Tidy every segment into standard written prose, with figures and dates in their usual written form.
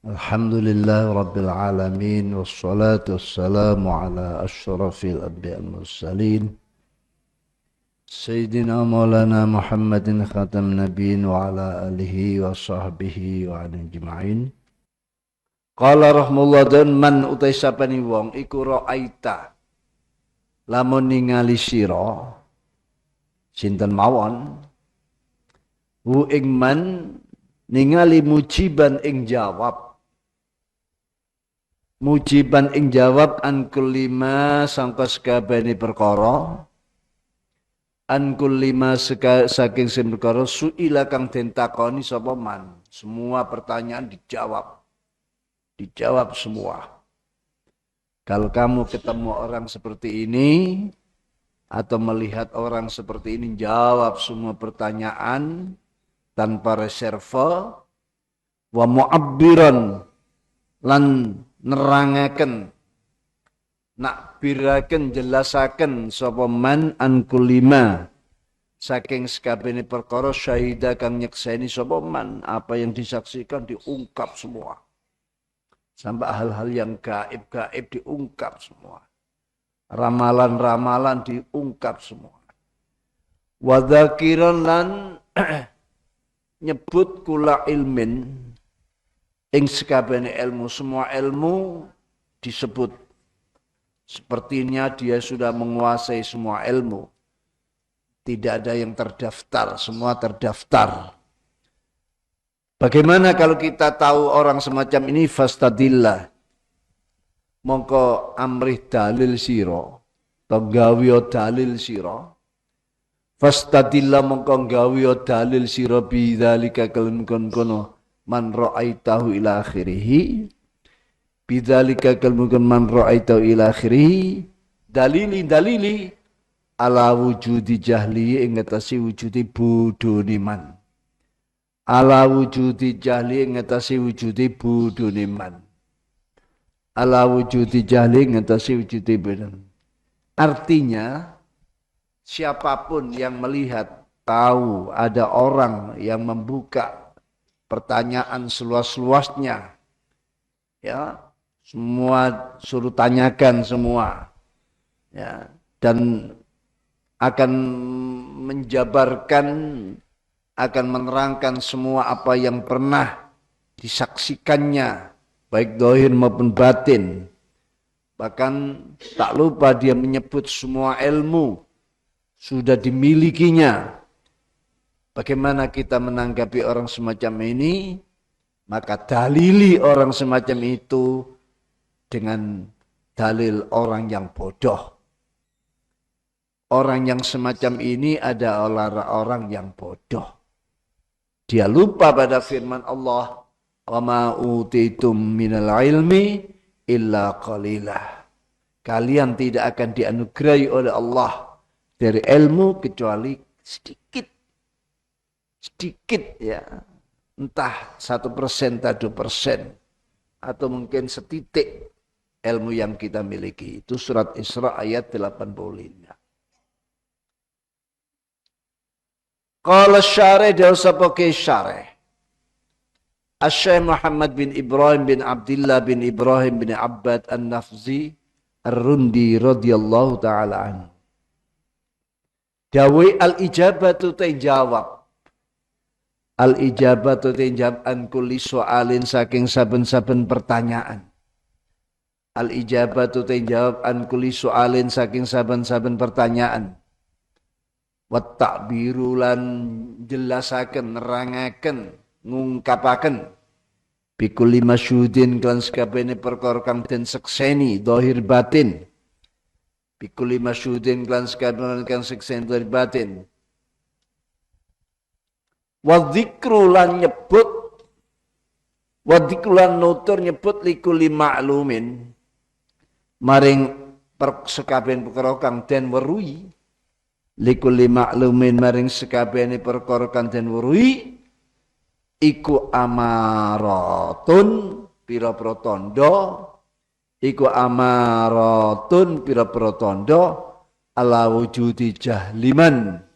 Alhamdulillah Rabbil Alamin wassalatu wassalamu ala ashrafil anbiya wal mursalin Sayyidina Maulana Muhammadin khatam nabiyyin wa ala alihi wa sahbihi wa ala ajma'in. Qala rahmullah dan man utai sapani wong iku ra'aita lamun ningali sira sinten mawon hu ing man ningali mujiban ing jawab an kulima sangka sekabehane perkara an kulima saking sing perkara suila kang den takoni sapa man, semua pertanyaan dijawab semua. Kalau kamu ketemu orang seperti ini atau melihat orang seperti ini, jawab semua pertanyaan tanpa reserve. Wa mu'abbiran lan nerangaken nakbiraken jelasaken sapa man an kulima saking sakabehane perkara syahida kang nyekseni sapa man, apa yang disaksikan diungkap semua sampai hal-hal yang gaib diungkap semua, ramalan-ramalan diungkap semua. Wa dzakiran lan nyebut kula ilmin ing sekabehane ilmu, semua ilmu disebut. Sepertinya dia sudah menguasai semua ilmu. Tidak ada yang terdaftar, semua terdaftar. Bagaimana kalau kita tahu orang semacam ini? Fastadillah. Mongko amrih dalil siro, atau gawiyo dalil siro. Fastadillah mongko gawiyo dalil siro bidzalika kalun kono man ra'aitahu ila akhirih. Bidzalika kalun man ra'aitahu ila akhirih. Dalili ala wujudi jahli ing ngatasi wujudi budune man. Ala wujudi jahli ing ngatasi wujudi budune man. Ala wujudi jahli ing ngatasi wujudi budune. Artinya siapapun yang melihat tahu ada orang yang membuka pertanyaan seluas-luasnya, ya, semua suruh tanyakan semua, ya, dan akan menjabarkan, akan menerangkan semua apa yang pernah disaksikannya, baik zahir maupun batin. Bahkan tak lupa dia menyebut semua ilmu sudah dimilikinya. Bagaimana kita menanggapi orang semacam ini? Maka dalili orang semacam itu dengan dalil orang yang bodoh. Orang yang semacam ini adalah orang yang bodoh. Dia lupa pada firman Allah, "Wa ma utitum minal ilmi illa qalilah." Kalian tidak akan dianugerahi oleh Allah dari ilmu kecuali sedikit. Sedikit, ya. Entah 1%, 2%, atau mungkin setitik ilmu yang kita miliki. Itu surat Isra ayat 85. Qala syarih dari sapoke syarih. Asy-Syaikh Muhammad bin Ibrahim bin Abdullah bin Ibrahim bin Abbad An-Nafzi Ar-Rundi radhiyallahu taala anhu. Dawi al-ijabatu jawab. Al-ijabatu jawab an kulli soalin saking saben-saben pertanyaan. Al-ijabatu jawab an kulli soalin saking saben-saben pertanyaan. Wa ta'biru lan jelasaken, nerangaken, ngungkapaken bikulli masyhudin kan sakabehane perkara kang den sekseni zahir batin. Bikulli masyhudin kan sakabehane kang sekseni zahir batin. Wa dzikru lan nyebut, wa dzikru lan nutur nyebut likulli ma'lumin maring sekabehane perkara kang den weruhi. Likulli ma'lumin maring sekabehane perkara kang den weruhi iku amaratun pira-pira tandha, iku amaratun pira-pira tandha ala wujudi jahliman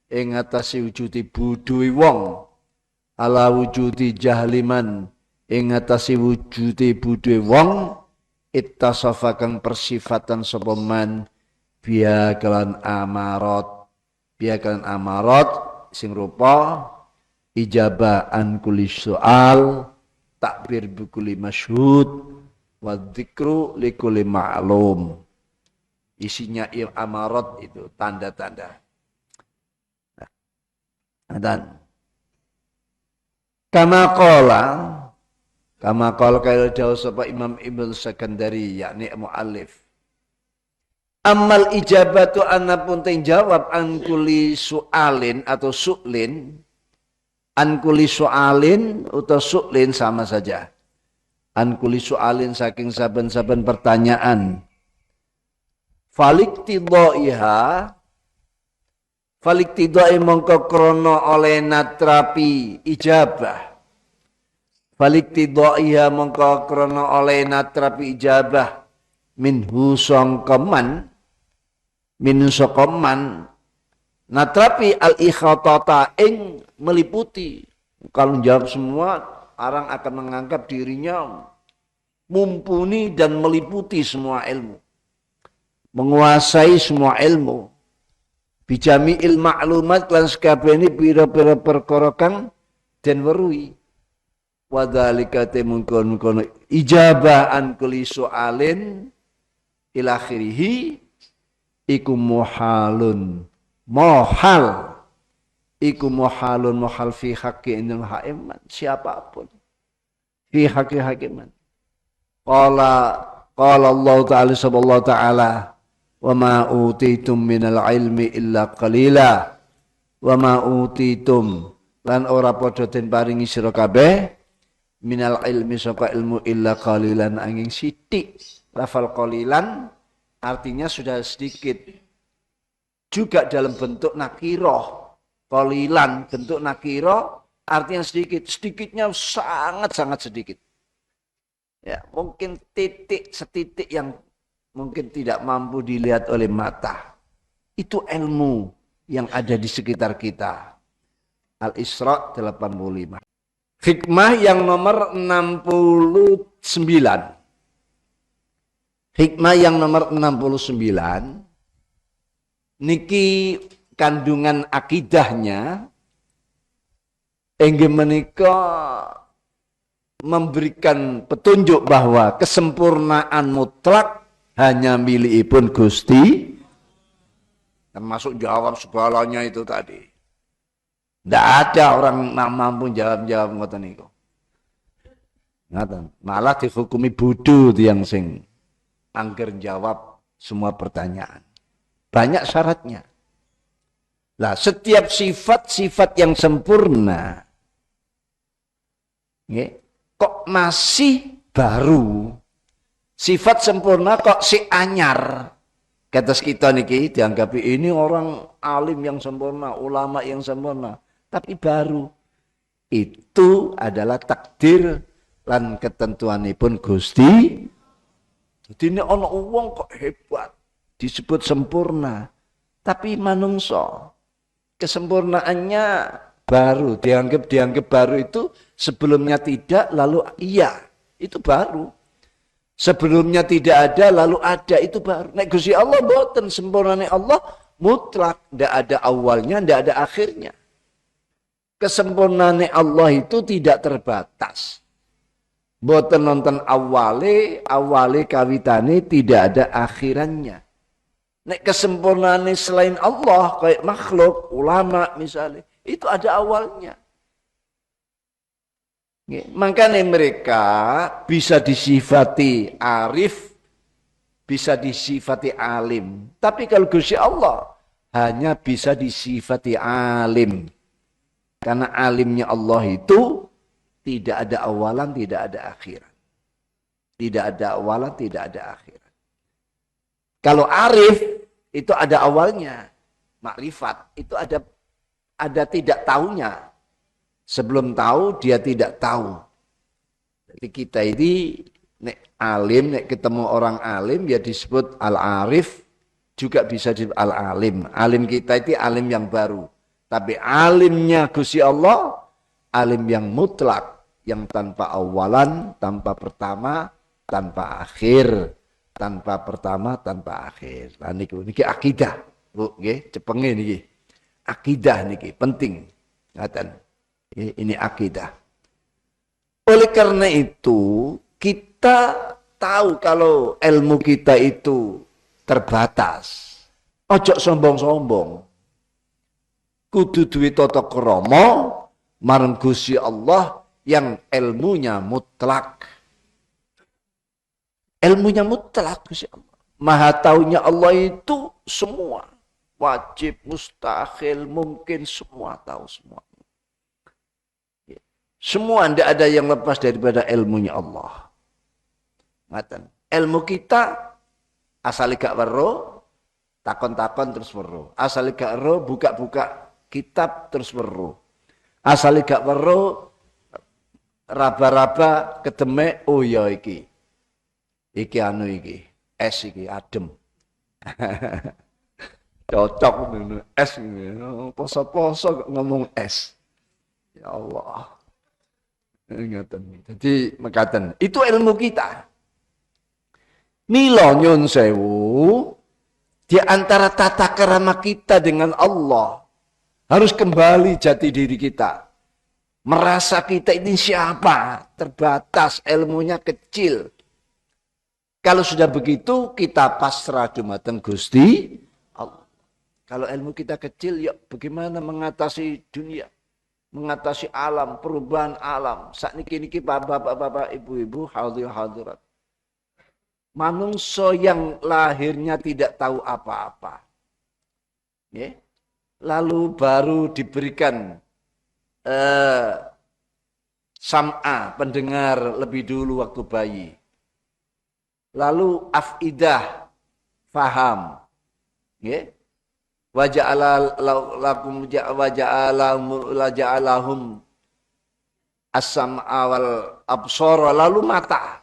ing atase wujudi budhuhe wong, ala wujudi jahliman ing ngatasi wujude budhe wong ittasafa kang persifatan sapa man biya kelan amarat sing rupa ijabah an kulli soal takbir bukuli masyhud wa dzikru likulli ma'lum. Isinya amarat itu tanda-tanda. Dan kama qala kaya dawuh sapa Imam Ibnu Sakandari yakni muallif. Amal ijabatu anapun teng jawab an kulli su'alin atau su'lin. An kulli su'alin atau su'lin sama saja. An kulli su'alin saking saben-saben pertanyaan. Faliktidai mongko krono oleh natrapi ijabah. Faliktidai mongko krono oleh natrapi ijabah. Minhu songkoman natrapi al-ikhatata ing meliputi. Kalau jawab semua, orang akan menganggap dirinya mumpuni dan meliputi semua ilmu. Menguasai semua ilmu. Bijami'il ma'lumat lan sekabehane pira-pira perkara kang den weruhi. Wa dzalika temungkon ijabah an kulli su'alin ila akhirih iku muhalun muhal fi haqqi innal hakiman siapapun fi haqqi hakiman qala Allah ta'ala subhanahu wa ta'ala wa ma utitum minal ilmi illa qalila wa ma utitum lan ora padha den paringi sira kabeh minal ilmi saka ilmu illa qalilan angin sithik. Lafal qalilan artinya sudah sedikit. Juga dalam bentuk nakiroh. Qalilan bentuk nakiroh artinya sedikit. Sedikitnya sangat-sangat sedikit. Ya, mungkin setitik yang mungkin tidak mampu dilihat oleh mata. Itu ilmu yang ada di sekitar kita. Al-Isra 85. Hikmah yang nomor 69. Hikmah yang nomor 69 niki kandungan akidahnya inggih menika memberikan petunjuk bahwa kesempurnaan mutlak hanya milikipun Gusti, termasuk jawab segalanya itu tadi. Tidak ada orang mampu jawab ngoten niku. Ngaten, malah dihukumi bodoh tiyang sing angger jawab semua pertanyaan. Banyak syaratnya. Lah setiap sifat-sifat yang sempurna kok masih baru. Sifat sempurna kok si anyar. Kata kita niki dianggapi ini orang alim yang sempurna, ulama yang sempurna, tapi baru. Itu adalah takdir lan ketentuanipun Gusti. Jadi ini ana wong kok hebat, disebut sempurna. Tapi manungso kesempurnaannya baru, dianggap baru itu sebelumnya tidak, lalu iya, itu baru. Sebelumnya tidak ada, lalu ada, itu baru. Nek Gusti Allah boten sempurnane Allah mutlak, tidak ada awalnya, tidak ada akhirnya. Kesempurnaan Allah itu tidak terbatas. Boten nonton awale kawitane tidak ada akhirannya. Nek kesempurnaan selain Allah kayak makhluk, ulama misalnya, itu ada awalnya. Makanya mereka bisa disifati arif, bisa disifati alim. Tapi kalau Gusti Allah hanya bisa disifati alim. Karena alimnya Allah itu tidak ada awalan, tidak ada akhiran. Tidak ada awalan, tidak ada akhiran. Kalau arif itu ada awalnya, makrifat itu ada tidak tahunya. Sebelum tahu dia tidak tahu. Jadi kita ini nek alim, nek ketemu orang alim ya disebut al-arif, juga bisa disebut al-alim. Alim kita itu alim yang baru. Tapi alimnya Gusti Allah, alim yang mutlak, yang tanpa awalan, tanpa pertama, tanpa akhir, tanpa pertama, tanpa akhir. Lah niki akidah, Bu, nggih, cepenge niki. Akidah niki penting. Ngaten. Ini akidah. Oleh karena itu, kita tahu kalau ilmu kita itu terbatas. Ojo sombong-sombong. Kudu duwe tata krama marang Gusti Allah yang ilmunya mutlak. Ilmunya mutlak Gusti Allah. Maha taunya Allah itu semua. Wajib, mustahil, mungkin semua tahu semua. Semua tidak ada yang lepas daripada ilmunya Allah. Ngaten. Ilmu kita asal gak weruh, takon-takon terus weruh. Asal gak weruh, buka-buka kitab terus weruh. Asal gak weruh, raba-raba keteme, oh ya iki. Iki anu iki, es iki adem. Cocok es ini. Poso-poso ngomong es. Ya Allah. Jadi mekaten. Itu ilmu kita. Mila nyun sewu, di antara tata kerama kita dengan Allah harus kembali jati diri kita. Merasa kita ini siapa? Terbatas, ilmunya kecil. Kalau sudah begitu kita pasrah dumateng Gusti Allah. Kalau ilmu kita kecil, ya bagaimana mengatasi dunia? Mengatasi alam, perubahan alam. Saat niki bapak-bapak, ibu-ibu, hadirat. Manungso yang lahirnya tidak tahu apa-apa. Ya. Lalu baru diberikan sam'a, pendengar lebih dulu waktu bayi. Lalu afidah, faham. Ya. Waja'alahum as-sam'a wal absara, lalu mata.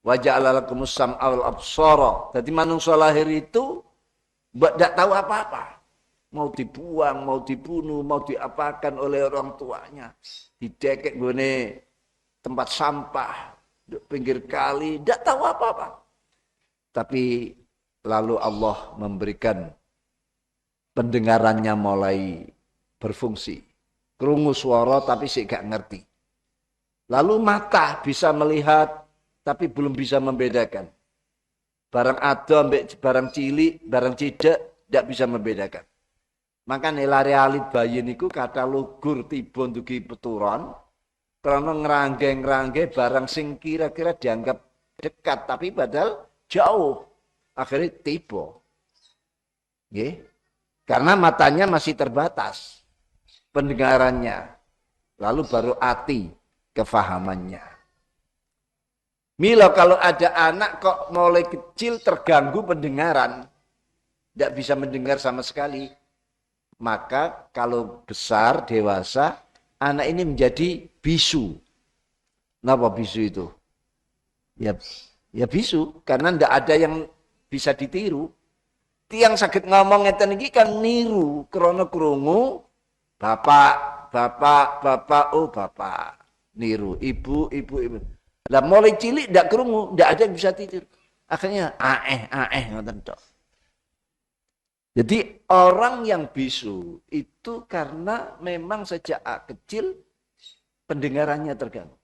Waja'alalakumus sam'a wal absara. Jadi manusia lahir itu tidak tahu apa-apa. Mau dibuang, mau dibunuh, mau diapakan oleh orang tuanya. Didekek gone tempat sampah, di pinggir kali, tidak tahu apa-apa. Tapi lalu Allah memberikan pendengarannya mulai berfungsi. Krungu suara tapi sih gak ngerti. Lalu mata bisa melihat tapi belum bisa membedakan. Barang ada ambek barang cilik, barang cidak tidak bisa membedakan. Maka nilai alit bayi niku kata lugur tiba dugi peturon karena ngerangge barang sing kira-kira dianggap dekat tapi padahal jauh. Akhirnya tiba. Nggih. Karena matanya masih terbatas pendengarannya. Lalu baru hati kefahamannya. Mila kalau ada anak kok mulai kecil terganggu pendengaran. Tidak bisa mendengar sama sekali. Maka kalau besar, dewasa, anak ini menjadi bisu. Kenapa bisu itu? Ya bisu. Karena tidak ada yang bisa ditiru. Tiang sakit ngomong ngeten iki kan niru krana krungu bapak oh bapak niru ibu. Lah mulai cilik ndak krungu, ndak ada yang bisa tidur. Akhirnya ngoten tok. Jadi orang yang bisu itu karena memang sejak kecil pendengarannya terganggu.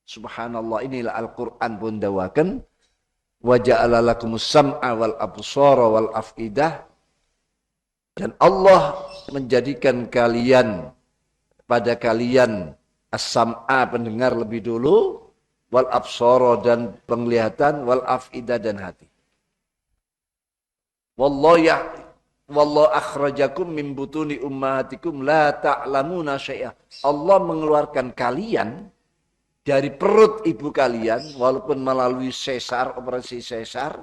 Subhanallah, inilah Al-Qur'an pun dawaken wa ja'ala lakumus sam'a wal absara wal afidah, dan Allah menjadikan pada kalian as-sam'a, pendengar lebih dulu, wal absara, dan penglihatan, wal afidah, dan hati. Wallahu akhrajakum min butuni ummahatikum la ta'lamuna syai'a. Allah mengeluarkan kalian dari perut ibu kalian, walaupun melalui sesar, operasi sesar,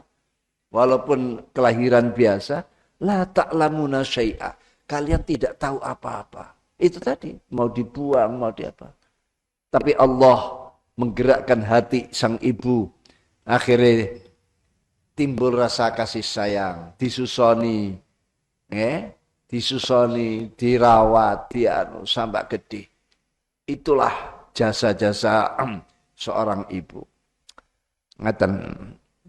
walaupun kelahiran biasa, la ta'lamuna syai'a. Kalian tidak tahu apa-apa. Itu tadi, mau dibuang, mau diapa. Tapi Allah menggerakkan hati sang ibu. Akhirnya timbul rasa kasih sayang, disusoni, dirawat, sampai gede. Itulah jasa-jasa seorang ibu. Ngaten,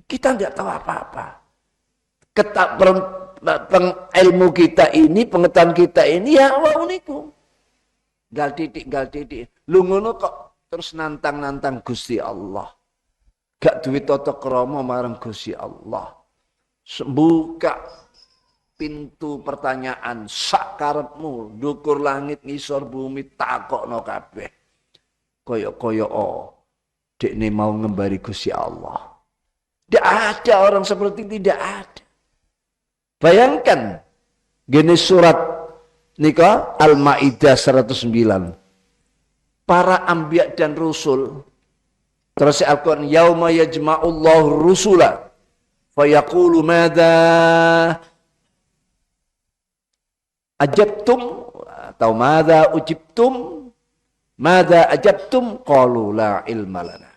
kita tidak tahu apa-apa. Ilmu kita ini, pengetahuan kita ini ya wau niku. Gal titik. Lu ngono kok terus nantang Gusti Allah. Gak duwe tata krama marang Gusti Allah. Buka pintu pertanyaan sak karepmu, ndukur langit ngisor bumi takokno kabeh. Koyo dekne mau ngembari Gusti Allah. Tidak ada orang seperti tidak ada. Bayangkan gini surat nika Al-Maidah 109. Para anbiya dan rasul terus Al-Qur'an yauma yajma'ullahu rusula fayaqulu madza ajabtum atau madza ujibtum madza ajabtum qalu la ilma lana.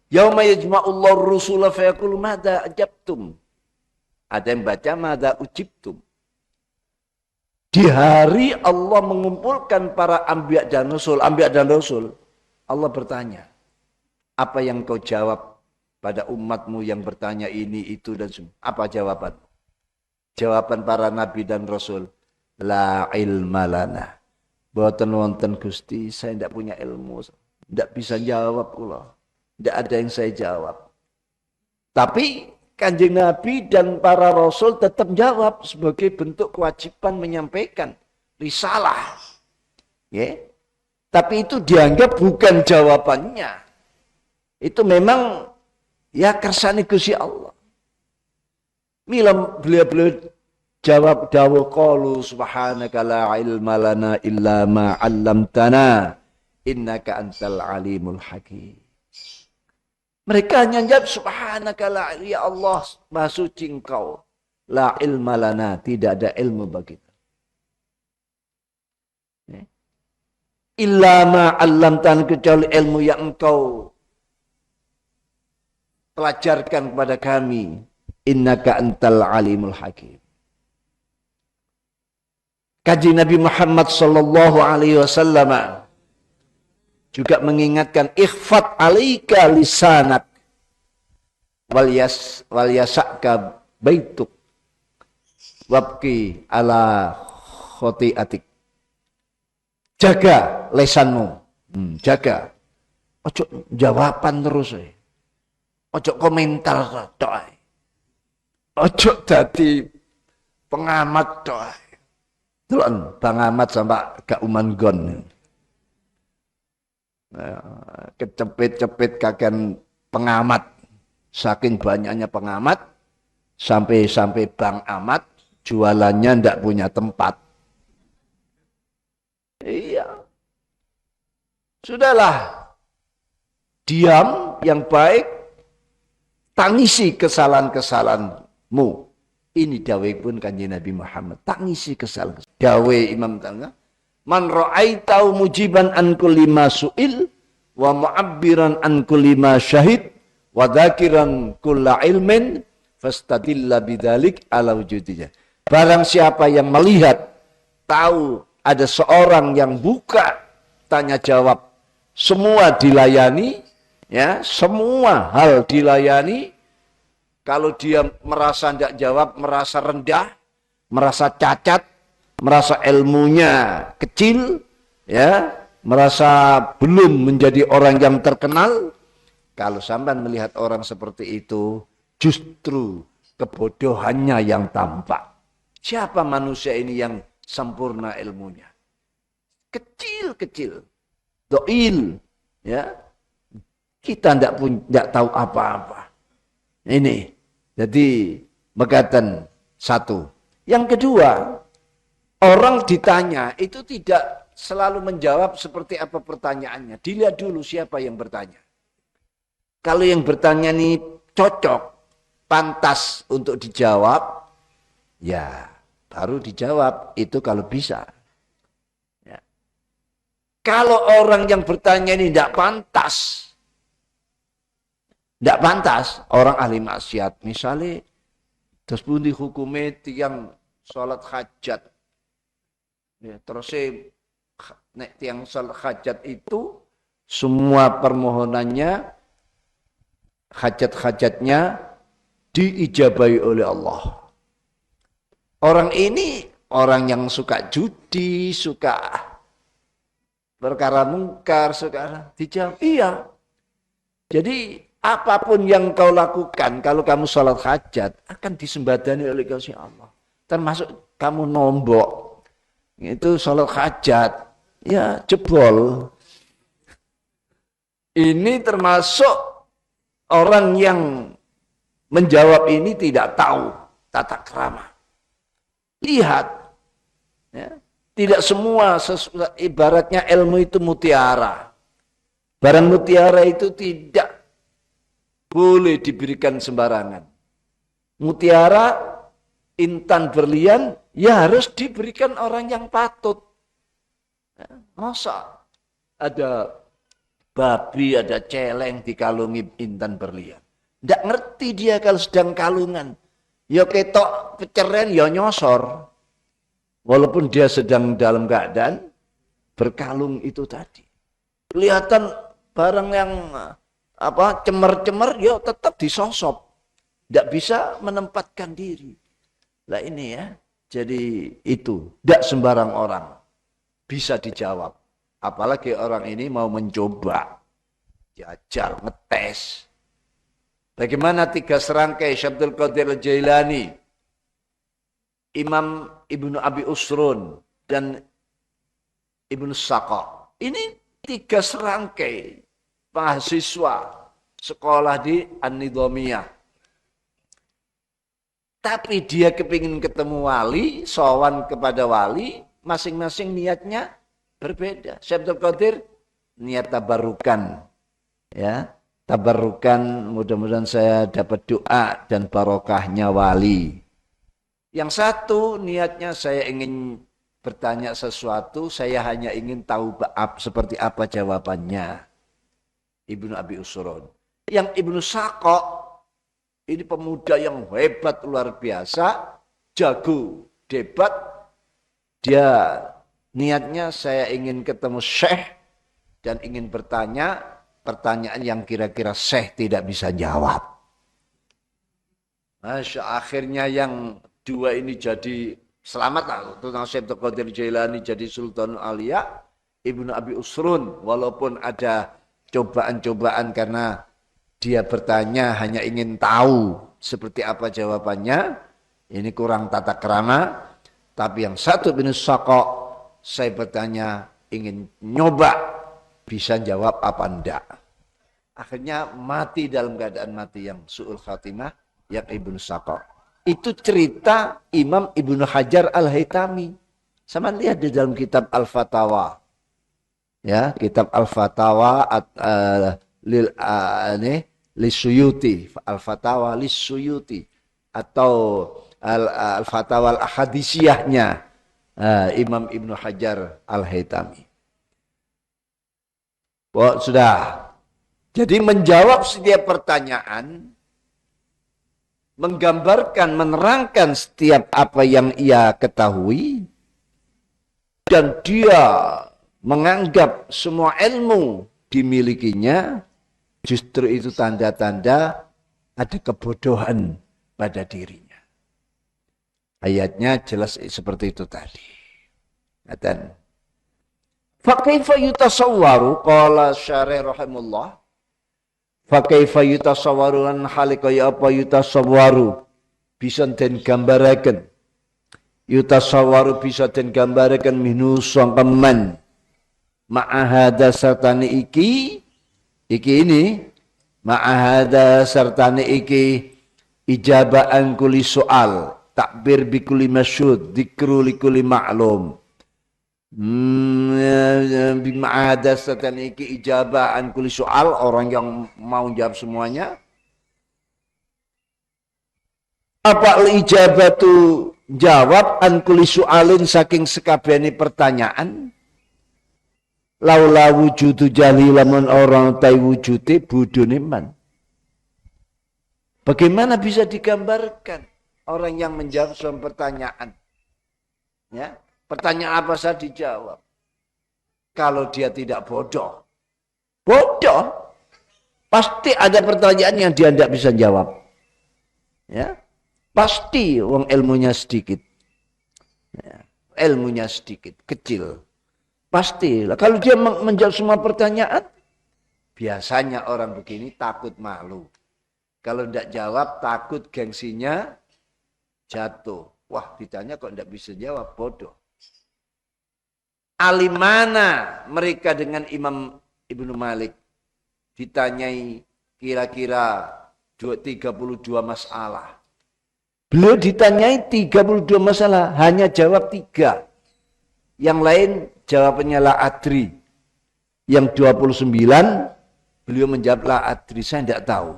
Yauma yajma'ullahu rusula fayaqulu madza ajabtum. Ada yang baca madza ujibtum. Di hari Allah mengumpulkan para anbiya dan rasul, Allah bertanya, apa yang kau jawab pada umatmu yang bertanya ini, itu, dan semua? Apa jawaban? Jawaban para nabi dan rasul, la ilma lana. Boten wonten Gusti, saya tidak punya ilmu, tidak bisa jawab kula. Tidak ada yang saya jawab. Tapi Kanjeng Nabi dan para Rasul tetap jawab sebagai bentuk kewajiban menyampaikan risalah. Ya. Tapi itu dianggap bukan jawabannya. Itu memang ya kersane Gusti Allah. Mila beliau jawab dawuh qalu subhanaka la ilma lana illa ma 'allamtana innaka antal alimul hakim. Mereka hanya jawab subhanaka la, ya Allah maha suci engkau. La ilma lana, tidak ada ilmu bagi kita. Illa ma 'allamtana, kecuali ilmu yang engkau pelajarkan kepada kami. Innaka antal alimul hakim. Kaji Nabi Muhammad sallallahu alaihi wasallam juga mengingatkan ikhfat alaika lisanak wal yasaka baituk wabki ala khotiatik. Jaga lesanmu, jaga. Ojo jawaban terus, ojo komentar tok, ojo dadi pengamat tok. Delon pengamat sampai gak uman-gon. Kecepit-cepit kaken pengamat, saking banyaknya pengamat sampai Bang Amat jualannya ndak punya tempat. Iya, sudahlah, diam yang baik, tangisi kesalahan-kesalahanmu. Ini dawuhipun Kanjeng Nabi Muhammad, tangisi kesalahan. Dawuh Imam Tangga, man ra'aitau mujiban an kulli ma su'il wa mu'abbiran an kulli ma syahid wa dzakiran kulla ilmin fastadilla bidzalik ala wujudnya. Barang siapa yang melihat, tahu ada seorang yang buka tanya jawab, semua dilayani, ya, semua hal dilayani. Kalau dia merasa tidak jawab, merasa rendah, merasa cacat, merasa ilmunya kecil, ya, merasa belum menjadi orang yang terkenal. Kalau sampean melihat orang seperti itu, justru kebodohannya yang tampak. Siapa manusia ini yang sempurna ilmunya? Kecil-kecil, doil, ya. Kita tidak tahu apa-apa. Ini, jadi megatan satu. Yang kedua, orang ditanya itu tidak selalu menjawab seperti apa pertanyaannya. Dilihat dulu siapa yang bertanya. Kalau yang bertanya ini cocok, pantas untuk dijawab, ya baru dijawab, itu kalau bisa. Ya. Kalau orang yang bertanya ini tidak pantas, orang ahli maksiat, misalnya, terus pun dihukumnya yang sholat hajat, ya, terus Nek tiang salat hajat itu semua permohonannya, hajat-hajatnya diijabahi oleh Allah. Orang ini orang yang suka judi, suka perkara mungkar, suka dijawab iya. Jadi apapun yang kau lakukan, kalau kamu sholat hajat akan disembadani oleh kasih Allah. Termasuk kamu nombok, itu sholat hajat, ya jebol. Ini termasuk orang yang menjawab ini tidak tahu tata krama. Lihat, ya, tidak semua ibaratnya ilmu itu mutiara. Barang mutiara itu tidak boleh diberikan sembarangan. Mutiara, intan berlian, ya harus diberikan orang yang patut. Ya, masa ada babi, ada celeng dikalungi intan berlian. Tidak ngerti dia kalau sedang kalungan. Ya ketok peceren, ya nyosor. Walaupun dia sedang dalam keadaan berkalung itu tadi. Kelihatan barang yang cemer-cemer, ya tetap disosop. Tidak bisa menempatkan diri. Lah ini ya, jadi itu. Tidak sembarang orang bisa dijawab. Apalagi orang ini mau mencoba, jajar, ngetes. Bagaimana 3 serangkai Syabdul Qadir Jailani, Imam Ibnu Abi Usrun, dan Ibnu Saqqa. Ini 3 serangkai mahasiswa sekolah di An-Nidhamiyah. Tapi dia kepingin ketemu wali, sowan kepada wali, masing-masing niatnya berbeda. Syabdul Qadir niat tabarukan, ya, tabarukan, mudah-mudahan saya dapat doa dan barokahnya wali. Yang satu niatnya saya ingin bertanya sesuatu, saya hanya ingin tahu seperti apa jawabannya. Ibnu Abi Usrun. Yang Ibnu Saqqa ini pemuda yang hebat luar biasa, jago debat. Dia niatnya saya ingin ketemu Syekh dan ingin bertanya pertanyaan yang kira-kira Syekh tidak bisa jawab. Masya, akhirnya yang 2 ini jadi selamatlah. Tentang Syabdul Qadir Jailani jadi Sultanul Auliya, Ibnu Abi Usrun walaupun ada cobaan-cobaan karena dia bertanya hanya ingin tahu seperti apa jawabannya, ini kurang tata krama. Tapi yang satu Ibnu Saqqa, saya bertanya ingin nyoba bisa jawab apa enggak. Akhirnya mati dalam keadaan mati yang su'ul khatimah, yang Ibnu Saqqa. Itu cerita Imam Ibnu Hajar Al-Haytami. Sama lihat di dalam kitab Al-Fatawa. Ya, kitab Al-Fatawa Lisuyuti, Al-Fatawa Lisuyuti, atau Al-Fatawa Al-Hadisiyahnya Imam Ibnu Hajar Al-Haytami. Sudah. Jadi menjawab setiap pertanyaan, menggambarkan, menerangkan setiap apa yang ia ketahui, dan dia menganggap semua ilmu dimilikinya, justru itu tanda-tanda ada kebodohan pada dirinya. Ayatnya jelas seperti itu tadi. Dan fakaifa yutasawwaru, qala syarih rahimullah, fakaifa yutasawwaru lan halikaya apa yutasawwaru bisa den gambaraken, yutasawwaru bisa den gambaraken minu sangkeman ma'ahada sartani iki ini ma'ahada sartani iki ijabaan kuli soal, takbir bikuli masyud, dikru likuli ma'lum. Ma'ahada sartani iki ijabaan kuli soal, orang yang mau jawab semuanya. Apa ijabatu jawab an kuli soalin saking sekabehane pertanyaan. Laula wujudu jahli lamun orang tai wujude bodhone man. Bagaimana bisa digambarkan orang yang menjawab suatu pertanyaan? Ya, pertanyaan apa saja dijawab. kalau dia tidak bodoh. Bodoh. Pasti ada pertanyaan yang dia tidak bisa jawab. Ya, pasti wong ilmunya sedikit. Ya, ilmunya sedikit, kecil. Pasti. Kalau dia menjawab semua pertanyaan, biasanya orang begini takut malu. Kalau tidak jawab, takut gengsinya jatuh. Wah, ditanya kok tidak bisa jawab, bodoh. Alim mana mereka dengan Imam Ibnu Malik? Ditanyai kira-kira 32 masalah. Beliau ditanyai 32 masalah, hanya jawab 3. Yang lain jawabannya la adri. Yang 29 beliau menjawab la adri, saya tidak tahu.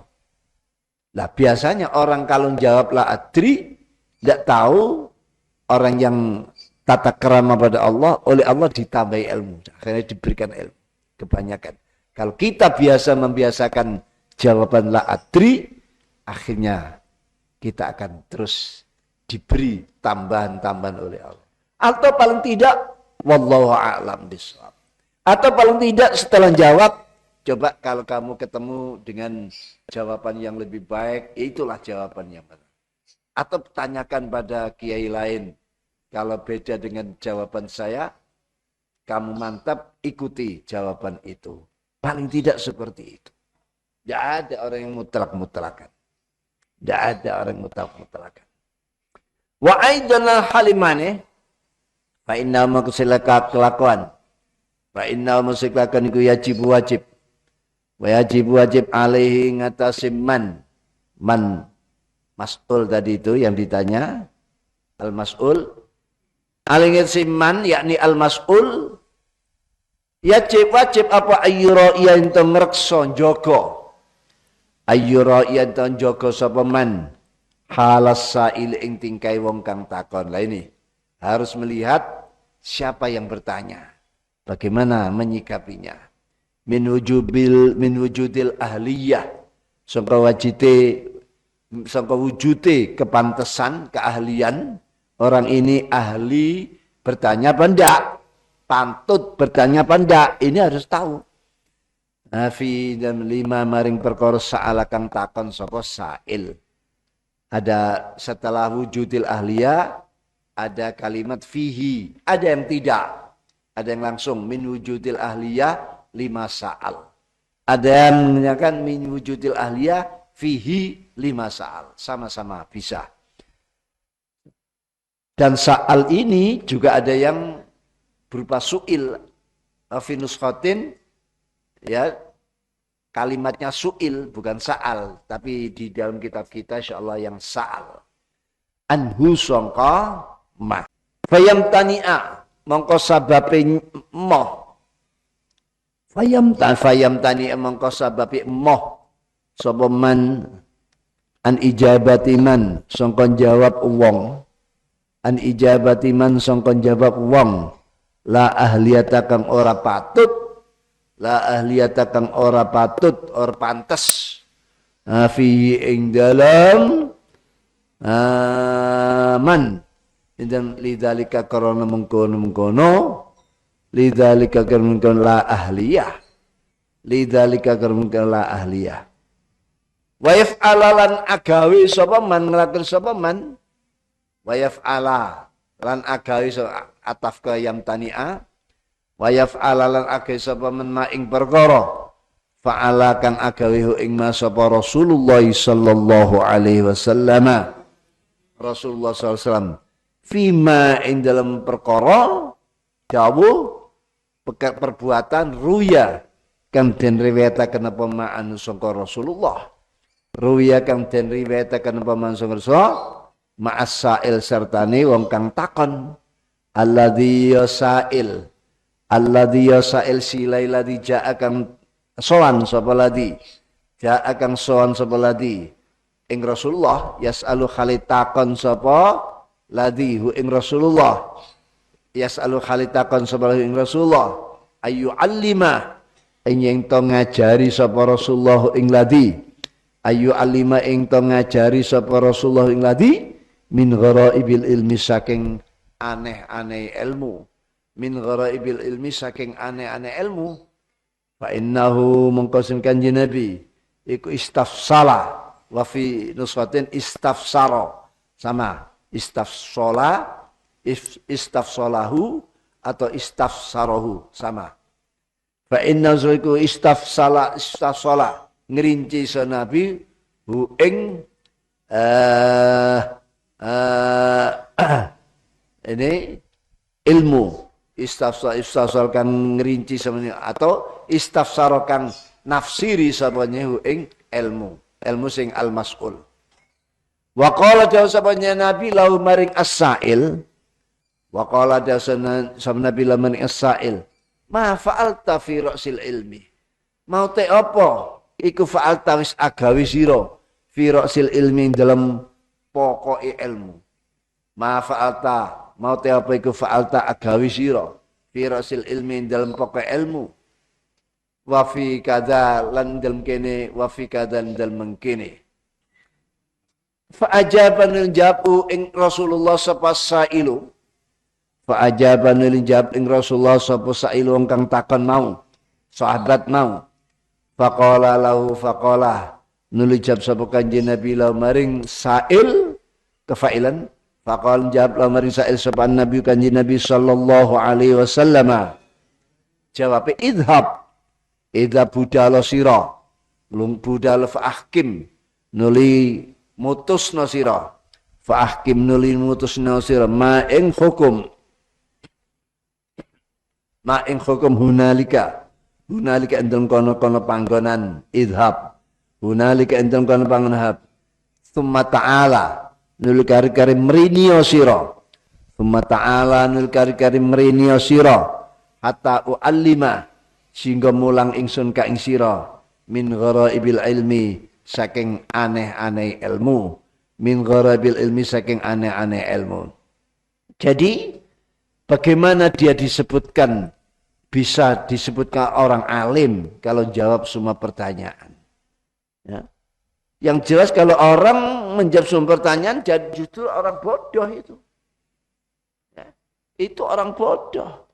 Lah biasanya orang kalau jawab la adri, tidak tahu, orang yang tata kerama pada Allah, oleh Allah ditambahi ilmu. Akhirnya diberikan ilmu. Kebanyakan. Kalau kita biasa membiasakan jawaban la adri, akhirnya kita akan terus diberi tambahan-tambahan oleh Allah. Atau paling tidak, wallahu a'lam bishawab. Atau paling tidak setelah jawab, coba kalau kamu ketemu dengan jawaban yang lebih baik, itulah jawaban yang benar. Atau tanyakan pada kiai lain, kalau beda dengan jawaban saya, kamu mantap, ikuti jawaban itu. Paling tidak seperti itu. Tidak ada orang yang mutlak-mutlakan. Tidak ada orang yang mutlak-mutlakan. Wa aidana halimane, fa inna ma kusilaka kelakuan. Fa inna musiklakan iku wajib. Wajib alaihi ngatasim man mas'ul tadi itu yang ditanya, al-mas'ul alaihi simman yakni al-mas'ul wajib apa ayyura yen to ngreksa jaga ayyura yen to jaga sapa man halas sail ing tingkai wong kang takon. Lah ini harus melihat siapa yang bertanya, bagaimana menyikapinya. Min wujudil ahliyah, sangka wujude kepantesan, keahlian. Orang ini ahli bertanya apa enggak? Pantut bertanya apa enggak? Ini harus tahu. Fi dan 5 maring perkara sa'ala kang takon sapa sa'il. Ada setelah wujudil ahliyah, ada kalimat fihi, ada yang tidak. Ada yang langsung min wujudil ahliyah 5 sa'al. Ada yang menyatakan min wujudil ahliyah fihi 5 sa'al. Sama-sama bisa. Dan sa'al ini juga ada yang berupa su'il. Finus khotin, ya, kalimatnya su'il, bukan sa'al. Tapi di dalam kitab kita insyaAllah yang sa'al. Anhu songka ma. Fayam tani'a, mongko sababe moh. Fayam tani mongko sababe moh sapa man an ijabati man sangka jawab wong, an ijabati man sangka jawab wong, la ahliyata kang ora patut, la ahliyata kang ora patut or pantes fi ing dalam man dan lidzalika karena mengkono lidzalika karena la ahliyah, lidzalika karena la ahliyah. Wa yaf'alalan agawi sapa man nglakon sapa man, wa yaf'ala lan agawi ataf ka yam tani'a, wa yaf'alalan agawi sapa man ma ing perkara fa'ala kang agawi ing ma sapa Rasulullah sallallahu alaihi wasallam, Rasulullah sallallahu alaihi wasallam fima ing dalam perkara dawuh perbuatan ruya kang den riwayataken apa ma'an sangka Rasulullah, ruya kang den riwayataken apa ma'an sangka Rasulullah ma'as sa'il sertane wong kang takon, alladzi yasail silai ladzi ja'a kang sowan sapa ladzi ja'a kang sowan sapa ladzi ing Rasulullah, yasalu khalitakon sapa ladzi hu ing Rasulullah, yas'alu khalitakon sapa ing Rasulullah ayu allima ing to ngajari sapa Rasulullah ing ladzi, ayu allima ing to ngajari sapa Rasulullah ing ladzi min gharaibil ilmi saking aneh-aneh ilmu, min ghara'ibil ilmi saking aneh-aneh ilmu. Fa innahu mengkosim kanjeng Nabi iku istafsala wa fi nusratin istafsara sama istafsala istafsalahu atau istafsarahu sama. Fa innahu iku istafsala ngerinci sa Nabi hu ing ini ilmu istafsal kan ngerinci sebenarnya atau istafsar kan nafsiri sabanya ing ilmu sing al mas'ul. Wa qala jauh sabanya Nabi lau maring as-sa'il wa qala jauh sabanya Nabi lau maring as-sa'il ma fa'alta fi ra'sil ilmi mau te apa iku fa'alta wis agawi sira fi ra'sil ilmi dalam pokoke ilmu ma fa'alta mau te apa iku fa'alta agawi sira fi ra'sil ilmi dalam pokoke ilmu wa fi kadza lan dalam kene wa fi kadza dalam mengkene fa ajaban jabu ing Rasulullah sapa sailu fa ajaban jawab ing Rasulullah sapa sailu kang takon mau sahabat mau faqala lahu faqala nuli jawab sapa kanjeng Nabi la maring sail kefailan faqala jawab la maring sail sapa Nabi kanjeng Nabi sallallahu alaihi wasallam jawab idza budala sira lung budal fa ahkim nuli mutusna sira fa ahkim nuli mutusna sira ma ing hukum hunalika endem kono-kono panggonan idhab hunalika endem kono panggonan summa ta'ala nul kari-kari merinio sira summa ta'ala nul kari-kari merinio sira hatta uallima sehingga mulang ingsun ka ing sira min ghara'ibil ilmi saking aneh-aneh ilmu min ghara'ibil ilmi saking aneh-aneh ilmu. Jadi bagaimana dia disebutkan bisa disebutkan orang alim kalau jawab semua pertanyaan. Ya. Yang jelas kalau orang menjawab semua pertanyaan jadi justru orang bodoh itu. Ya. Itu orang bodoh.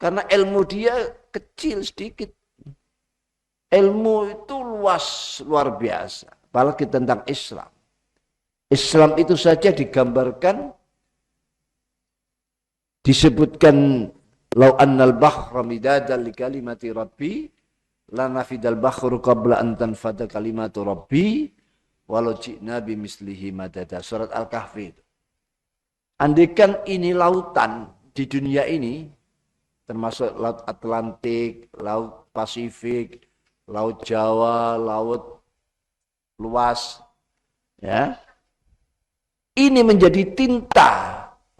Karena ilmu dia kecil sedikit. Ilmu itu luar biasa. Apalagi tentang Islam. Islam itu saja digambarkan disebutkan lau annal bahra midadan li kalimati rabbi lanafidal bahru qabla an tanfada kalimatu rabbi walau ji'na bimislihi madada. Surat Al-Kahfi itu. Andaikan ini lautan di dunia ini termasuk laut Atlantik, laut Pasifik, laut Jawa, laut luas ya. Ini menjadi tinta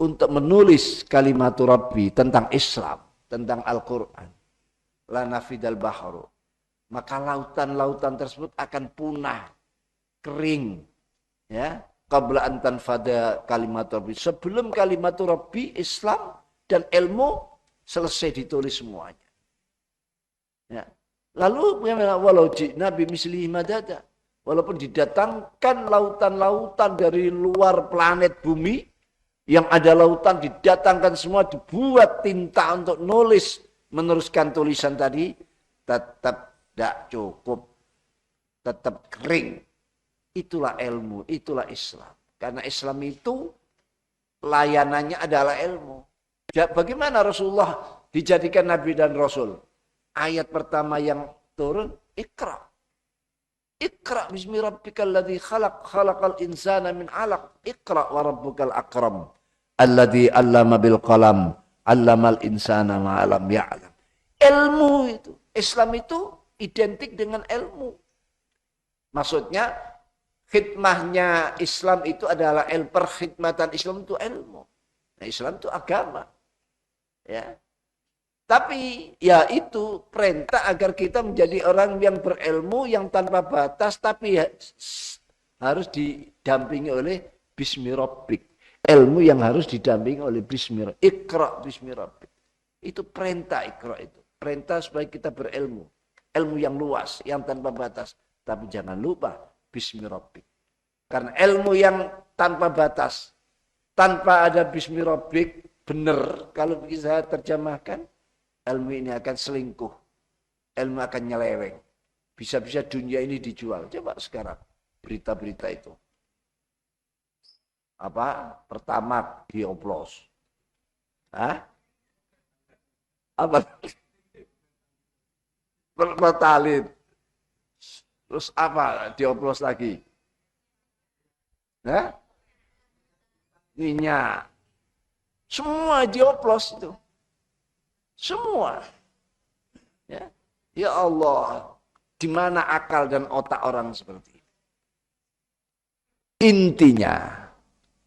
untuk menulis kalimat Rabbi tentang Islam, tentang Al-Quran. La nafidal bahru. Maka lautan-lautan tersebut akan punah, kering. Ya, qabla an tanfada kalimat Rabbi. Sebelum kalimat Rabbi, Islam dan ilmu selesai ditulis semuanya. Ya. Lalu walau ji'na bimislihi madada. Walaupun didatangkan lautan-lautan dari luar planet bumi, yang ada lautan didatangkan semua, dibuat tinta untuk nulis, meneruskan tulisan tadi, tetap tidak cukup, tetap kering. Itulah ilmu, itulah Islam. Karena Islam itu layanannya adalah ilmu. Bagaimana Rasulullah dijadikan Nabi dan Rasul? Ayat pertama yang turun, Iqra. Iqra bismi rabbikal ladzi khalaq khalaqal insana min 'alaq. Iqra wa rabbukal akram alladzi 'allama bil qalam 'allamal insana ma lam ya'lam. Ilmu itu, Islam itu identik dengan ilmu. Maksudnya khidmahnya Islam itu adalah perkhidmatan Islam itu ilmu. Nah, Islam itu agama. Ya. Tapi ya itu perintah agar kita menjadi orang yang berilmu, yang tanpa batas, tapi harus didampingi oleh bismi rabbik. Ilmu yang harus didampingi oleh bismi rabbik. Iqra bismi rabbik. Itu perintah Iqra itu. Perintah supaya kita berilmu. Ilmu yang luas, yang tanpa batas. Tapi jangan lupa bismi rabbik. Karena ilmu yang tanpa batas, tanpa ada bismi rabbik, benar, kalau bisa terjemahkan, ilmu ini akan selingkuh, ilmu akan nyeleweng. Bisa-bisa dunia ini dijual. Coba sekarang berita-berita itu. Apa? Pertamax dioplos. Hah? Apa? Pertalite. Terus apa? Dioplos lagi. Hah? Minyak. Semua dioplos itu. Semua. Ya, ya Allah. Di mana akal dan otak orang seperti ini? Intinya,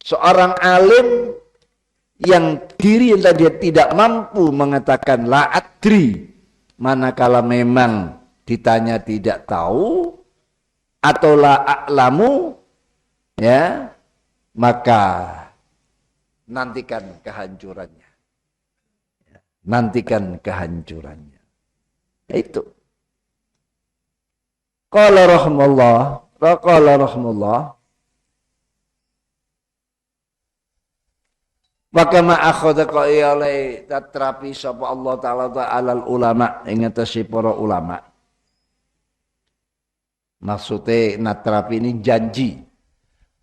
seorang alim yang diri yang dia tidak mampu mengatakan la adri, manakala memang ditanya tidak tahu, atau la a'lamu, ya, maka nantikan kehancurannya. Nantikan kehancurannya. Itu. Qala rahmallah wa kama akhadha qa'ilai tatrapi sapa Allah taala alal ulama ing atase para ulama. Maksudnya natrapi ini janji.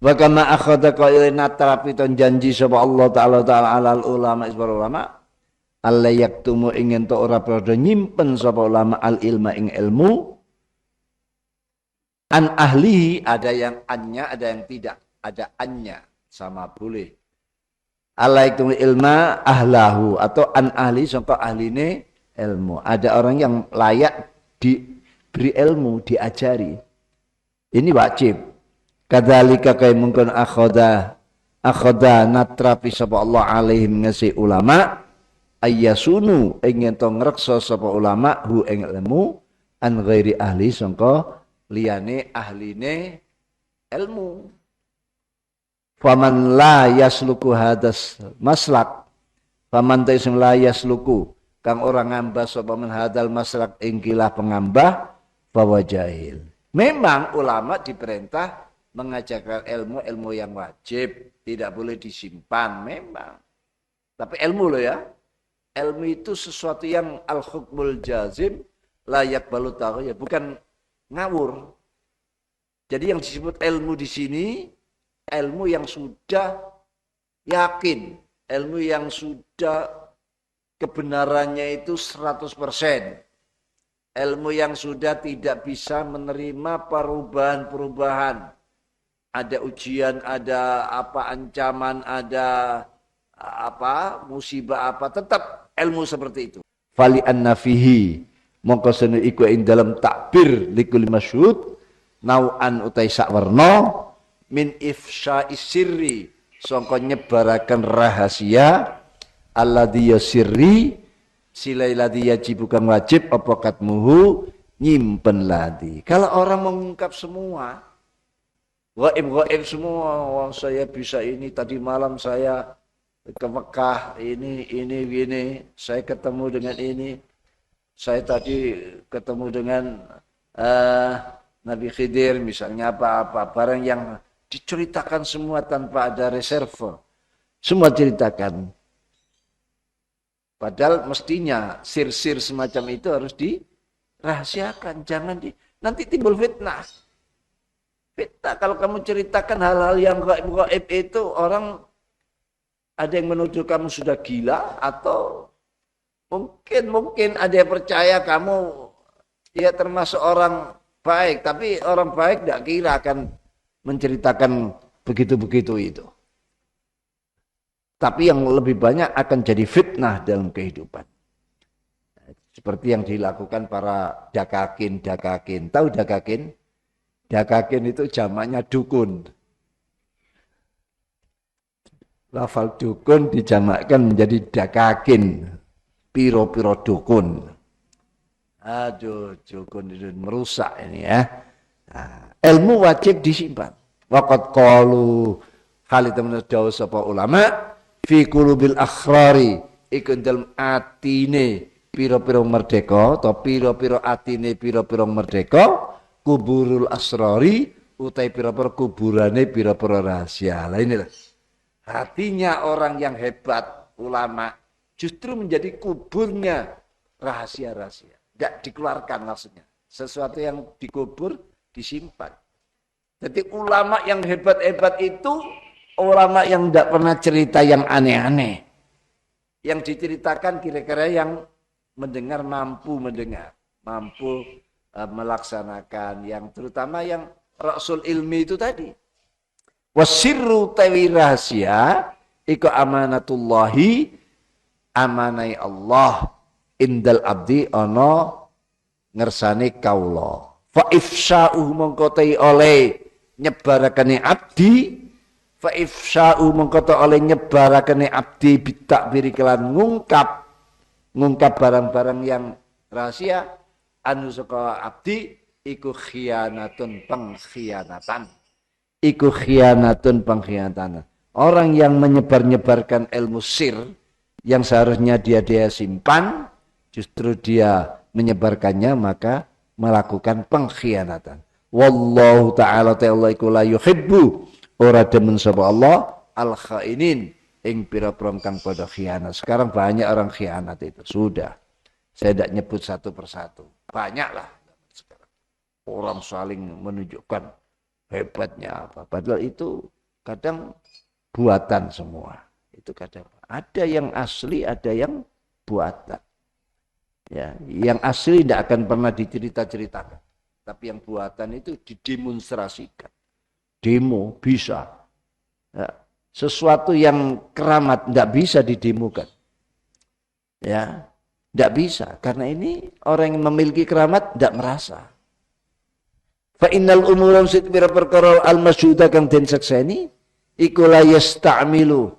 Wa kama akhadha qa'ilai natrapi ton janji sapa Allah taala alal ulama para ulama. Allah yaktumu ingin to ora padha nyimpen sapa ulama al ilma ing ilmu. An ahlihi, ada yang annya, ada yang tidak. Ada annya, sama boleh. Allah itu ilma ahlahu, atau an ahli, contoh ahline ilmu. Ada orang yang layak diberi ilmu, diajari. Ini wajib. Kadzalika kaya mungkin akhoda natrapi sapa Allah alaihim ngasi ulama, ayyasunu ingin to ngreksa sapa ulama hu ing ilmu an ghairi ahli sangka liyane ahline ilmu. Faman la yasluku hadas maslak, faman taisum la yasluku kang orang ngambah sapa man hadal maslak ing kilah pengambah bahwa jahil. Memang ulama diperintah mengajarkan ilmu yang wajib, tidak boleh disimpan memang. Tapi ilmu loh ya. Ilmu itu sesuatu yang al-hukmul jazim layak balut tahu ya, bukan ngawur. Jadi yang disebut ilmu di sini ilmu yang sudah yakin, ilmu yang sudah kebenarannya itu 100%. Ilmu yang sudah tidak bisa menerima perubahan-perubahan. Ada ujian, ada apa ancaman, ada apa musibah apa, tetap ilmu seperti itu. Fali an-nafihi mongko sene iku ing dalam takbir likul masyhud nau'an utai sakwarna min ifsya'is sirri sangka nyebaraken rahasia alladzi yasirri silai ladzi yajib bukan wajib apa katmuhu nyimpen ladzi. Kalau orang mengungkap semua gaib semua, wah saya bisa ini, tadi malam saya ke Mekah ini saya ketemu dengan ini, saya tadi ketemu dengan Nabi Khidir misalnya, apa-apa barang yang diceritakan semua tanpa ada reserve, semua ceritakan. Padahal mestinya sir-sir semacam itu harus dirahasiakan, jangan nanti timbul fitnah. Fitnah kalau kamu ceritakan hal-hal yang gaib itu, orang ada yang menuduh kamu sudah gila, atau mungkin ada yang percaya kamu ya termasuk orang baik, tapi orang baik tidak kira akan menceritakan begitu-begitu itu. Tapi yang lebih banyak akan jadi fitnah dalam kehidupan. Seperti yang dilakukan para dakakin. Tahu dakakin? Dakakin itu jamaknya dukun. Lafal dukun dijamakkan menjadi dakakin. Piro-piro dukun. Aduh, dukun itu merusak ini ya. Nah, ilmu wajib disimpan. Waqad qalu kali temen dawuh sapa ulama fi qulubil akhrari iku dalem atine piro-piro merdeka atau piro-piro atine piro-piro merdeka kuburul asrari utai piro-piro kuburane piro-piro rahasia. Lah inilah hatinya orang yang hebat, ulama justru menjadi kuburnya rahasia-rahasia. Tidak dikeluarkan maksudnya. Sesuatu yang dikubur disimpan. Jadi ulama yang hebat-hebat itu ulama yang tidak pernah cerita yang aneh-aneh. Yang diceritakan kira-kira yang mendengar mampu mendengar, mampu melaksanakan, yang terutama yang rasul ilmi itu tadi. Wasirru tawi rahasia iku amanatullahi amanai Allah indal abdi ono ngersane kaula. Fa ifsya'u mengkotai oleh nyebarakane abdi, fa ifsya'u mengkotai oleh nyebarakane abdi bitakbiri kelan ngungkap barang-barang yang rahasia anu saka abdi iku khianatun pengkhianatan. Iku khianatun pengkhianatan. Orang yang menyebar-nyebarkan ilmu sir yang seharusnya dia simpan, justru dia menyebarkannya, maka melakukan pengkhianatan. Wallahu ta'ala ta'ala iku la yuhibbu ora demen sapa Allah al-khainin ing pira-pira kang pada khianat. Sekarang banyak orang khianat itu. Sudah. Saya tidak nyebut satu persatu. Banyaklah sekarang. Orang saling menunjukkan hebatnya apa. Padahal itu kadang buatan semua. Itu kadang ada yang asli, ada yang buatan. Ya, yang asli tidak akan pernah dicerita-ceritakan. Tapi yang buatan itu didemonstrasikan. Demo bisa. Ya, sesuatu yang keramat tidak bisa didemokan. Ya, tidak bisa. Karena ini orang yang memiliki keramat tidak merasa. Fa innal umuran sitbira perkara al-masyhuda kang den sakseni iku la yasta'milu.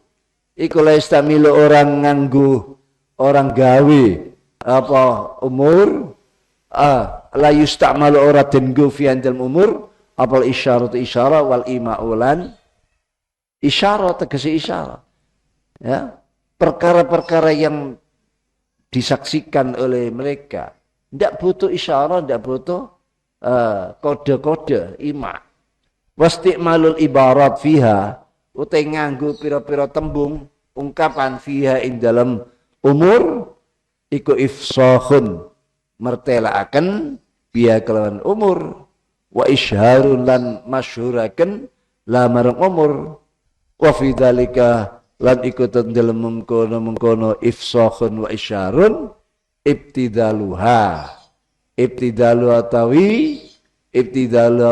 Iku la yasta'milu orang nganggo, orang gawe apa umur la yusta'malu ora den go fi andal umur apal isyarat isyara wal imaulan isyarat tegese isyarat. Ya, perkara-perkara yang disaksikan oleh mereka tidak butuh isyarat, tidak butuh kode-kode ima. Wasti'malul ibarat fiha utai nganggo pira-pira tembung ungkapan fiha ing dalam umur iku ifsahun mertelaaken biya kelawan umur wa isharun lan masyhuraken la marang umur wa fi dzalika lan iku dalem mengkono ifsahun wa isyarun ibtidalu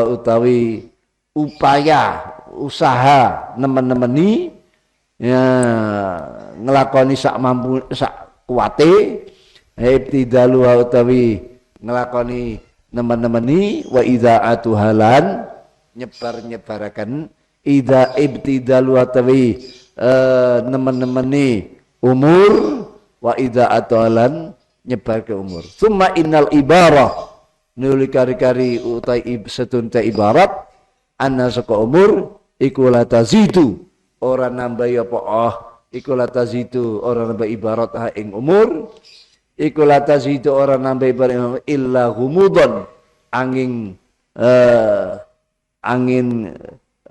utawi upaya usaha nemen-nemeni ya ngelakoni sak mampu sak kuwate ibtidalu utawi ngelakoni nemen-nemeni wa idzaatu halan nyebar-nyebaraken ida ibtidalu utawi nemen-nemeni umur wa idzaatu halan nyebar ke umur. Summa innal ibarah nuli kari-kari utai setunta ibarat anna saka umur iku la tazidu ora nambah apa iku la tazidu ora nambah ibarat ha ing umur iku la tazidu ora nambah ibarat illa humudon angin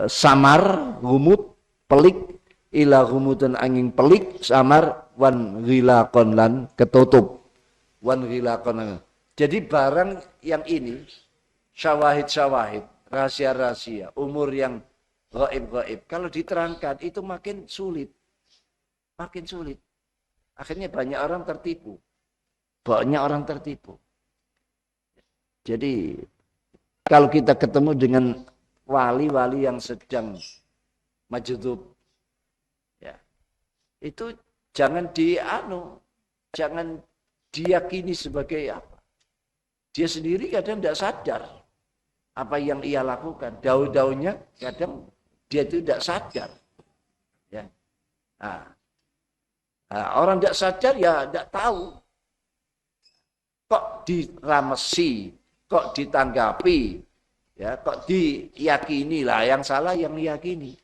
samar humud pelik illa humudon angin pelik samar wan ghilaqon lan ketutup wan ghilaqon. Jadi barang yang ini syawahid rahasia-rahasia umur yang gaib kalau diterangkan itu makin sulit akhirnya banyak orang tertipu jadi kalau kita ketemu dengan wali-wali yang sedang majdub ya itu jangan diyakini sebagai apa dia sendiri kadang tidak sadar apa yang ia lakukan. Daun-daunnya kadang dia itu tidak sadar. Ya. Orang tidak sadar ya tidak tahu. Kok diramesi, kok ditanggapi, ya, kok diyakini lah. Yang salah yang meyakini.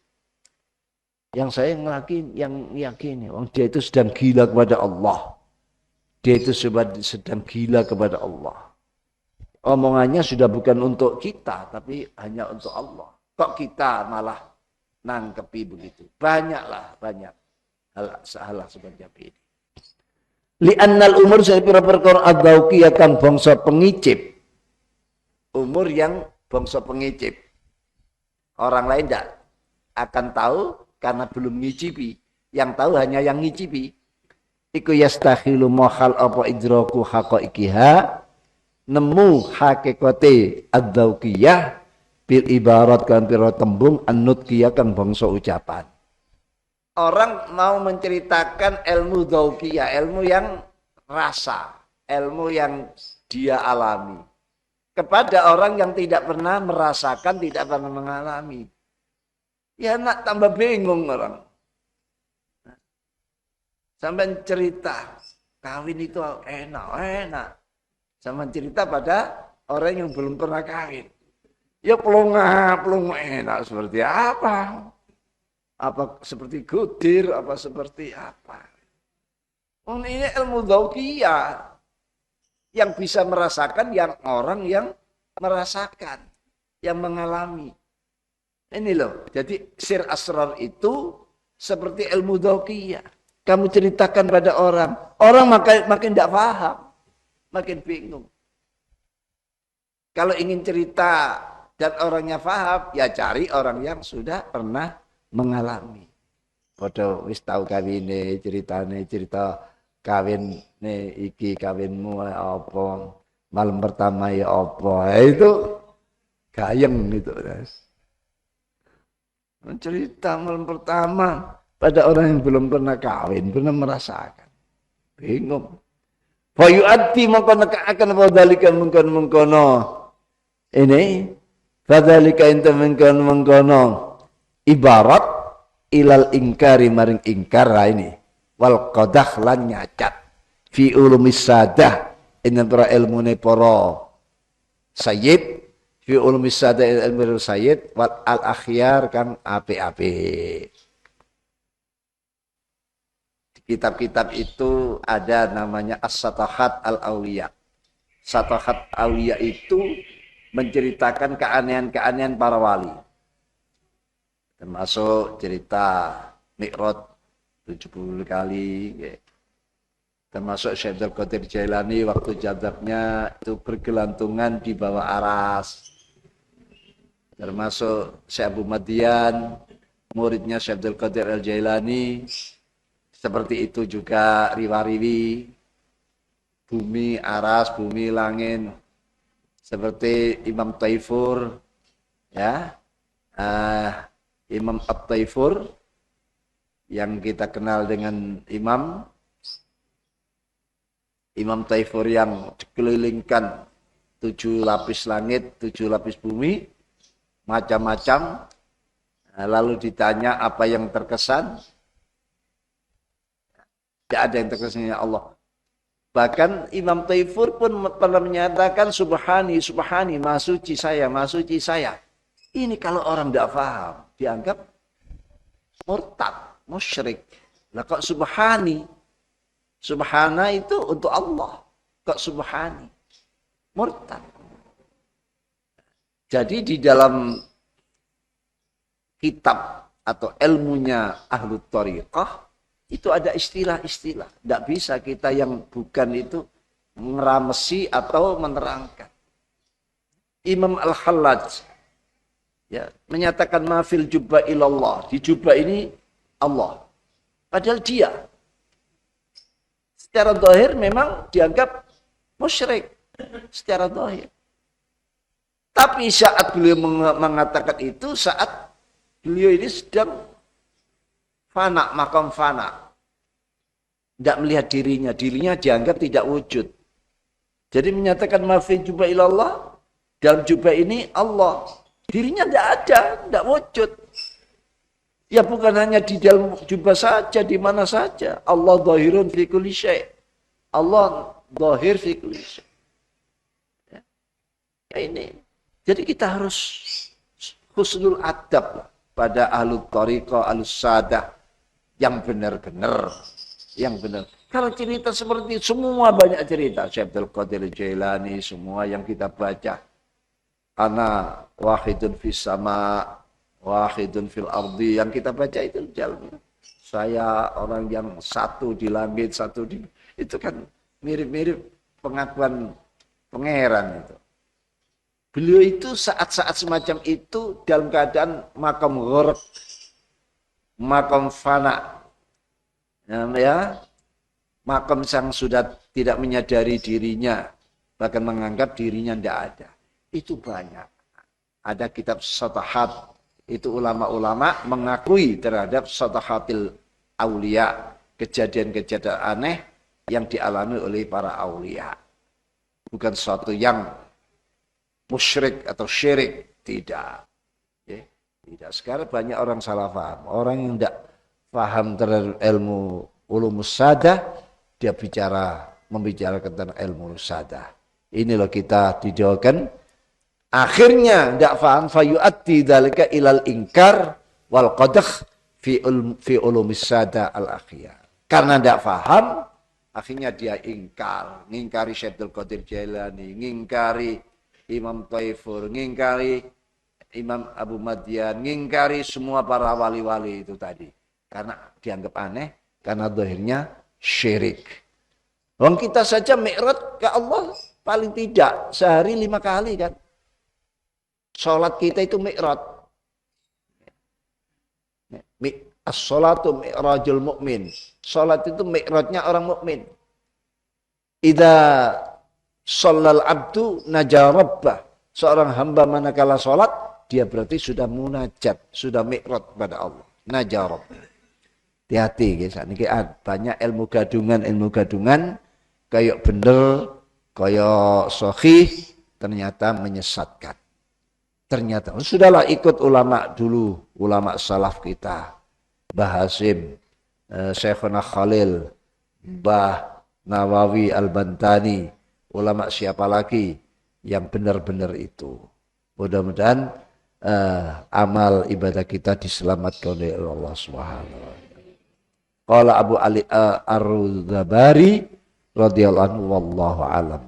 Yang saya yang meyakini. Dia itu sedang gila kepada Allah. Dia itu sedang gila kepada Allah. Omongannya sudah bukan untuk kita, tapi hanya untuk Allah. Kok kita malah nangkepi begitu? Banyak. hal semacam ini. Li'annal umur saya perkara ad-dauqiyah kang bangsa pengicip. Umur yang bangsa pengicip. Orang lain tidak akan tahu karena belum ngicipi. Yang tahu hanya yang ngicipi. Iku yastahilu mahal apa idraku haqaiqiha, nemu hakikate ad-dauqiyah bil ibarat kan pira tembung an-nutqiyah kan bangsa ucapan. Orang mau menceritakan ilmu dauqiyah, ilmu yang rasa, ilmu yang dia alami kepada orang yang tidak pernah merasakan, tidak pernah mengalami. Ya nak tambah bingung orang. Sampai cerita kawin itu enak. Sampai cerita pada orang yang belum pernah kawin. Ya pelung enak seperti apa? Apa seperti gudir? Apa seperti apa? Oh, ini ilmu dauqiyah yang bisa merasakan yang orang yang merasakan, yang mengalami. Ini loh. Jadi sir asrar itu seperti ilmu dauqiyah. Kamu ceritakan pada orang makin tidak paham, makin bingung. Kalau ingin cerita dan orangnya paham, ya cari orang yang sudah pernah mengalami. Padha wis tau kawine, cerita kawin iki kawinmu apa, malam pertama ya apa. Itu gayeng itu, guys. Cerita malam pertama pada orang yang belum pernah kawin, belum merasakan. Bingung. Fa yu'addi maka akan wadhalika mengkono. Ini fadzalika inta mengkono ibarat ilal ingkari maring ingkar ini. Wal qadah lan nyacat fi ulumis sadah inna para ilmune para sayyid fi ulumis sadah ilmu sayyid wal al akhyar kan api-api. Kitab-kitab itu ada namanya As-Satahat Al-Auliya. Satahat Auliya itu menceritakan keanehan-keanehan para wali. Termasuk cerita Mi'raj 70 kali. Termasuk Syekh Abdul Qadir Jailani waktu jadabnya itu bergelantungan di bawah aras. Termasuk Syekh Abu Madian, muridnya Syekh Abdul Qadir Al-Jailani. Seperti itu juga riwariwi, bumi, aras, bumi, langit. Seperti Imam Taifur, ya, Imam At-Taifur, yang kita kenal dengan Imam Taifur yang dikelilingkan 7 lapis langit, 7 lapis bumi, macam-macam. Lalu ditanya apa yang terkesan. Tidak ada yang terkesannya Allah. Bahkan Imam Taifur pun pernah menyatakan subhani, maha suci saya. Ini kalau orang tidak paham, dianggap murtad, musyrik. Lah kok subhani? Subhana itu untuk Allah. Kok subhani? Murtad. Jadi di dalam kitab atau ilmunya Ahlu Thariqah, itu ada istilah-istilah. Tidak bisa kita yang bukan itu ngeramesi atau menerangkan. Imam Al-Hallaj ya, menyatakan mafil jubba ilallah. Di jubba ini Allah. Padahal dia secara zahir memang dianggap musyrik. Secara zahir. Tapi saat beliau mengatakan itu, saat beliau ini sedang fana, makam fana. Tidak melihat dirinya dianggap tidak wujud. Jadi menyatakan mafil jubba ilallah, dalam jubah ini Allah. Dirinya tidak ada, tidak wujud. Ya bukan hanya di dalam jubah saja, di mana saja. Allah zahirun fi kulli syai'. Allah zahir fi kulli syai'. Ya ini. Jadi kita harus husnul adab pada ahlu thariqah, ahlu sadah yang benar-benar, yang benar. Kalau cerita seperti itu, semua banyak cerita. Syekh Abdul Qadir Jailani, semua yang kita baca. Ana wahidun fis sama, wahidun fil ardi, yang kita baca itu jalan. saya orang yang satu di langit, satu di... Itu kan mirip-mirip pengakuan pangeran itu. Beliau itu saat-saat semacam itu dalam keadaan makam gharq, makam fana, ya, makam yang sudah tidak menyadari dirinya, bahkan menganggap dirinya tidak ada. Itu banyak. Ada kitab Satahat, itu ulama-ulama mengakui terhadap Satahatil Aulia, kejadian-kejadian aneh yang dialami oleh para aulia. Bukan sesuatu yang musyrik atau syirik, tidak. Ya, tidak. Sekarang banyak orang salah paham. Orang yang tidak paham terhadap ilmu ulumus sadah, dia membicarakan tentang ilmu sadah. Ini loh kita didoakan. Akhirnya tidak paham, fayu'addi dzalika ilal inkar wal qadh fi ulumis sadah al-akhyar. Karena tidak paham, akhirnya dia ngingkari Syekh Abdul Qadir Jailani, ngingkari Imam Taifur, ngingkari Imam Abu Madyan, ngingkari semua para wali-wali itu tadi. Karena dianggap aneh, karena zahirnya syirik. Wong kita saja mi'raj ke Allah paling tidak sehari 5 kali kan. Salat kita itu mi'raj. As-salatu mi'rajul mu'min. Salat itu mi'rajnya orang mukmin. Idza shallal abdu najarabbah. Seorang hamba manakala salat, dia berarti sudah munajat, sudah mi'raj pada Allah. Najarab. Hati-hati guys, niki banyak ilmu gadungan kayak bener, kayak sahih, ternyata menyesatkan. Ternyata sudahlah ikut ulama dulu, ulama salaf kita. Mbah Hasim, Syekhuna Khalil, Mbah Nawawi Al-Bantani, ulama siapa lagi yang benar-benar itu. Mudah-mudahan amal ibadah kita diselamatkan oleh Allah Subhanahu wa taala. Qala Abu Ali Ar-Ruzabari radhiyallahu anhu wallahu alam.